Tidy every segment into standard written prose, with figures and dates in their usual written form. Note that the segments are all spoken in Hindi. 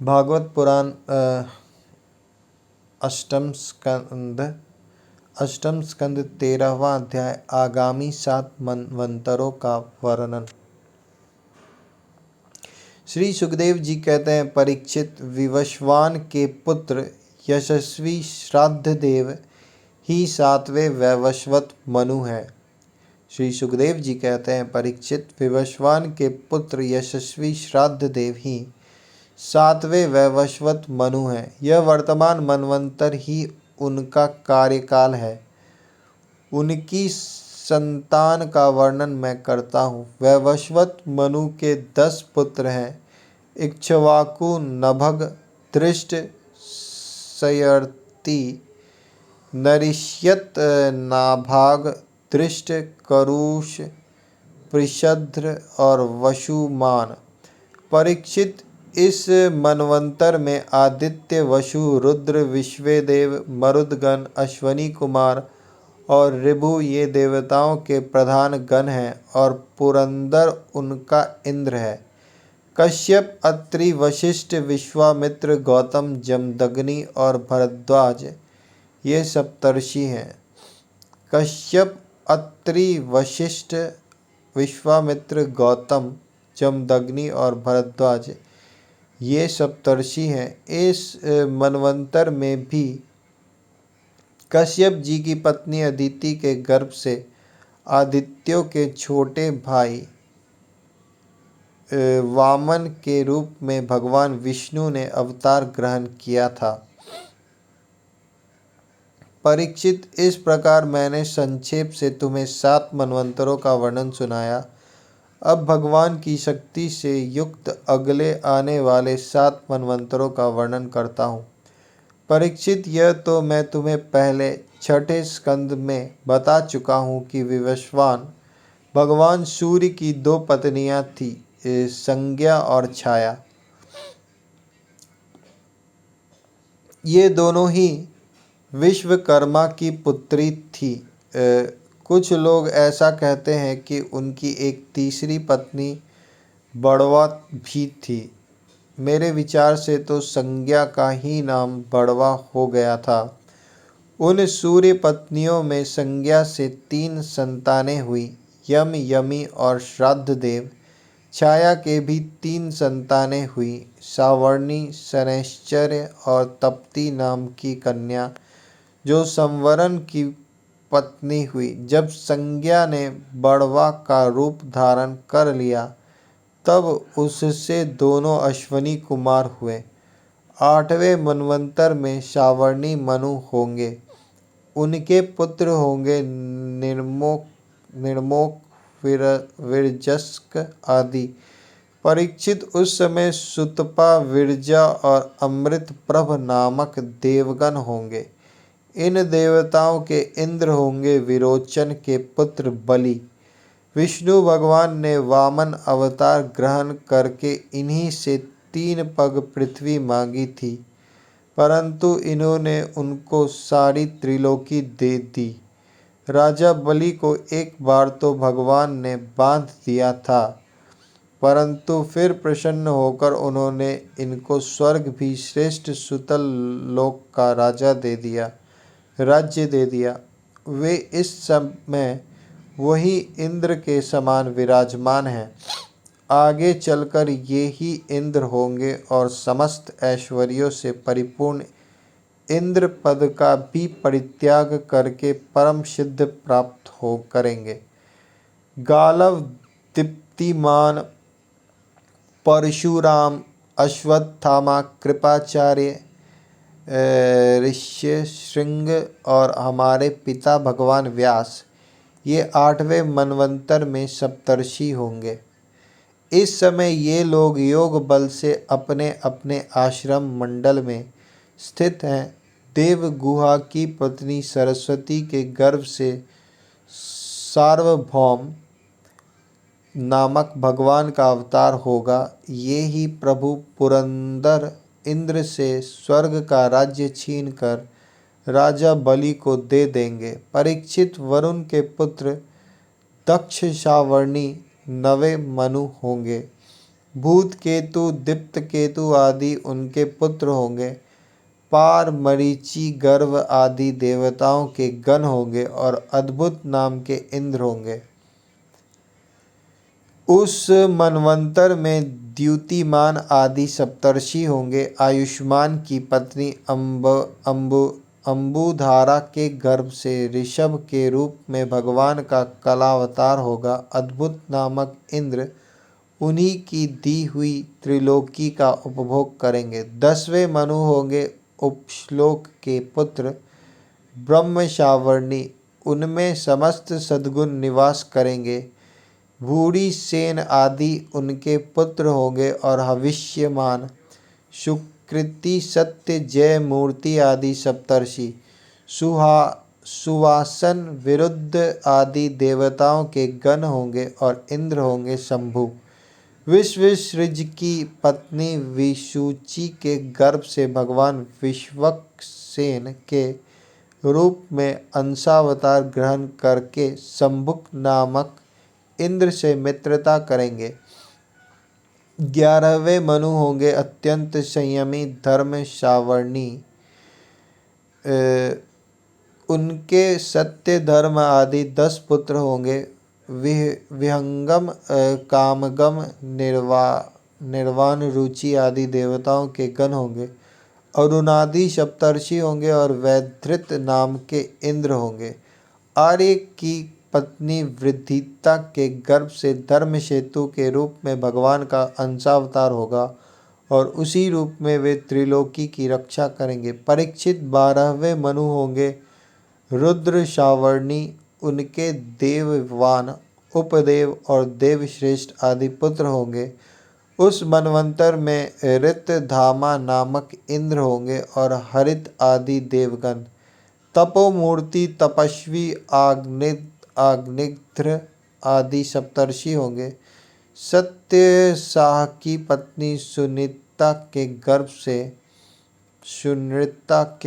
भागवत पुराण अष्टम स्कंद 13वां अध्याय। आगामी 7 मनवंतरों का वर्णन। श्री सुखदेव जी कहते हैं, परीक्षित, विवस्वान के पुत्र यशस्वी श्राद्ध देव ही 7वें वैवस्वत मनु है। श्री सुखदेव जी कहते हैं, परीक्षित, विवस्वान के पुत्र यशस्वी श्राद्ध देव ही 7वें वैवस्वत मनु है। यह वर्तमान मनवंतर ही उनका कार्यकाल है। उनकी संतान का वर्णन मैं करता हूँ। वैवस्वत मनु के 10 पुत्र हैं। इक्ष्वाकु, नभग, दृष्ट, सयर्ती, नरिष्यत, नाभाग, दृष्ट, करुष, पृषध्र और वसुमान। परीक्षित, इस मनवंतर में आदित्य, वसु, रुद्र, विश्वेदेव, मरुदगण, अश्वनी कुमार और ऋभु ये देवताओं के प्रधान गण हैं और पुरंदर उनका इंद्र है। कश्यप, अत्रि, वशिष्ठ, विश्वामित्र, गौतम, जमदग्नि और भरद्वाज ये सप्तर्षि हैं। कश्यप, अत्रि, वशिष्ठ, विश्वामित्र, गौतम, जमदग्नि और भरद्वाज ये सप्तर्षि हैं। इस मनवंतर में भी कश्यप जी की पत्नी अदिति के गर्भ से आदित्यों के छोटे भाई वामन के रूप में भगवान विष्णु ने अवतार ग्रहण किया था। परीक्षित, इस प्रकार मैंने संक्षेप से तुम्हें 7 मनवंतरों का वर्णन सुनाया। अब भगवान की शक्ति से युक्त अगले आने वाले 7 मनवंतरों का वर्णन करता हूँ। परीक्षित, यह तो मैं तुम्हें पहले 6ठे स्कंद में बता चुका हूँ कि विवस्वान भगवान सूर्य की 2 पत्नियां थी, संज्ञा और छाया। ये दोनों ही विश्वकर्मा की पुत्री थी। कुछ लोग ऐसा कहते हैं कि उनकी एक तीसरी पत्नी बड़वा भी थी। मेरे विचार से तो संज्ञा का ही नाम बड़वा हो गया था। उन सूर्य पत्नियों में संज्ञा से 3 संतानें हुई, यम, यमी और श्राद्ध देव। छाया के भी 3 संतानें हुई, सावर्णी, शनैश्चर्य और तप्ती नाम की कन्या, जो संवरण की पत्नी हुई। जब संज्ञा ने बड़वा का रूप धारण कर लिया, तब उससे दोनों अश्वनी कुमार हुए। 8वें मनवंतर में सावर्णी मनु होंगे। उनके पुत्र होंगे निर्मोक, विरजस्क आदि। परीक्षित, उस समय सुतपा, विरजा और अमृतप्रभ नामक देवगण होंगे। इन देवताओं के इंद्र होंगे विरोचन के पुत्र बलि। विष्णु भगवान ने वामन अवतार ग्रहण करके इन्हीं से 3 पग पृथ्वी मांगी थी, परंतु इन्होंने उनको सारी त्रिलोकी दे दी। राजा बलि को एक बार तो भगवान ने बांध दिया था, परंतु फिर प्रसन्न होकर उन्होंने इनको स्वर्ग भी श्रेष्ठ सुतल लोक का राज्य दे दिया। वे इस समय वही इंद्र के समान विराजमान हैं। आगे चलकर ये ही इंद्र होंगे और समस्त ऐश्वर्यों से परिपूर्ण इंद्र पद का भी परित्याग करके परम सिद्ध प्राप्त हो करेंगे। गालव, दीप्तिमान, परशुराम, अश्वत्थामा, कृपाचार्य, ऋष्यशृंग और हमारे पिता भगवान व्यास ये 8वें मनवंतर में सप्तर्षि होंगे। इस समय ये लोग योग बल से अपने अपने आश्रम मंडल में स्थित हैं। देव गुहा की पत्नी सरस्वती के गर्भ से सार्वभौम नामक भगवान का अवतार होगा। ये ही प्रभु पुरंदर इंद्र से स्वर्ग का राज्य छीनकर राजा बलि को दे देंगे। परीक्षित, वरुण के पुत्र दक्ष सावर्णी 9वें मनु होंगे। भूत केतु, दीप्त केतु आदि उनके पुत्र होंगे। पार, मरीचि, गर्भ आदि देवताओं के गण होंगे और अद्भुत नाम के इंद्र होंगे। उस मनवंतर में द्युतिमान आदि सप्तर्षि होंगे। आयुष्मान की पत्नी अंबुधारा के गर्भ से ऋषभ के रूप में भगवान का कलावतार होगा। अद्भुत नामक इंद्र उन्हीं की दी हुई त्रिलोकी का उपभोग करेंगे। 10वें मनु होंगे उपश्लोक के पुत्र ब्रह्मशावर्णी, उनमें समस्त सद्गुण निवास करेंगे। भूरी, सेन आदि उनके पुत्र होंगे और हविष्यमान, सुकृति, सत्य, जय, मूर्ति आदि सप्तर्षि, सुवासन, विरुद्ध आदि देवताओं के गण होंगे और इंद्र होंगे शंभु। विश्वसृज की पत्नी विशुचि के गर्भ से भगवान विश्वक्सेन के रूप में अंशावतार ग्रहण करके शंभुक नामक इंद्र से मित्रता करेंगे। 11वें मनु होंगे अत्यंत संयमी धर्मशावर्णी, उनके सत्य, धर्म आदि 10 पुत्र होंगे। विहंगम, कामगम, निर्वाण, रुचि आदि देवताओं के गण होंगे। अरुणादि सप्तर्षि होंगे और वैधृत नाम के इंद्र होंगे। आर्य की पत्नी वृद्धिता के गर्भ से धर्म सेतु के रूप में भगवान का अंशावतार होगा और उसी रूप में वे त्रिलोकी की रक्षा करेंगे। परीक्षित 12वें मनु होंगे रुद्र शावर्णी, उनके देववान, उपदेव और देवश्रेष्ठ आदि पुत्र होंगे। उस मनवंतर में ऋतधामा नामक इंद्र होंगे और हरित आदि देवगण। तपोमूर्ति, तपस्वी, आग्निध्र आदि सप्तर्षि होंगे। सत्यसाह की पत्नी सुनीता के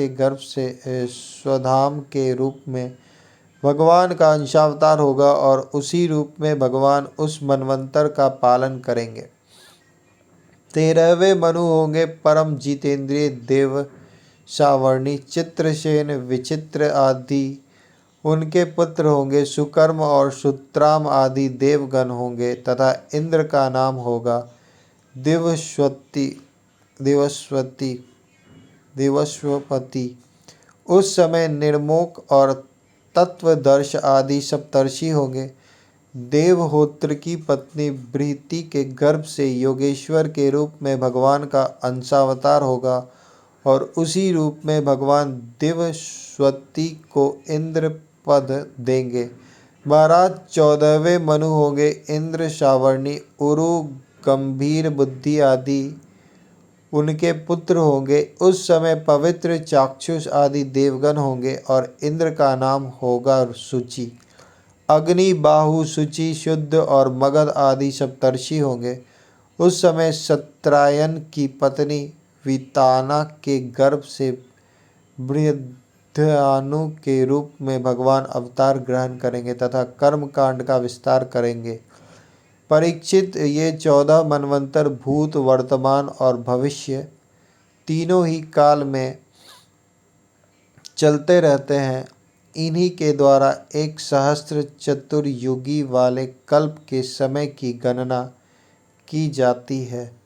गर्भ से स्वधाम के रूप में भगवान का अंशावतार होगा और उसी रूप में भगवान उस मनवंतर का पालन करेंगे। 13वें मनु होंगे परम जितेंद्रिय देव सावर्णी, चित्रसेन, विचित्र आदि उनके पुत्र होंगे। सुकर्म और सुत्राम आदि देवगण होंगे तथा इंद्र का नाम होगा दिवस्वपति। उस समय निर्मोक और तत्वदर्श आदि सप्तर्षि होंगे। देवहोत्र की पत्नी बृहति के गर्भ से योगेश्वर के रूप में भगवान का अंशावतार होगा और उसी रूप में भगवान दिवस्वती को इंद्र पद देंगे। महाराज 14वें मनु होंगे इंद्र शावर्णी, उरु, गंभीर बुद्धि आदि उनके पुत्र होंगे। उस समय पवित्र चाक्षुष आदि देवगण होंगे और इंद्र का नाम होगा शुचि। अग्नि, बाहु, शुचि, शुद्ध और मगध आदि सप्तर्षि होंगे। उस समय सत्रायन की पत्नी विताना के गर्भ से बृहद्यानु के रूप में भगवान अवतार ग्रहण करेंगे तथा कर्म कांड का विस्तार करेंगे। परीक्षित, ये 14 मनवंतर भूत, वर्तमान और भविष्य तीनों ही काल में चलते रहते हैं। इन्हीं के द्वारा एक सहस्त्र चतुर्युगी वाले कल्प के समय की गणना की जाती है।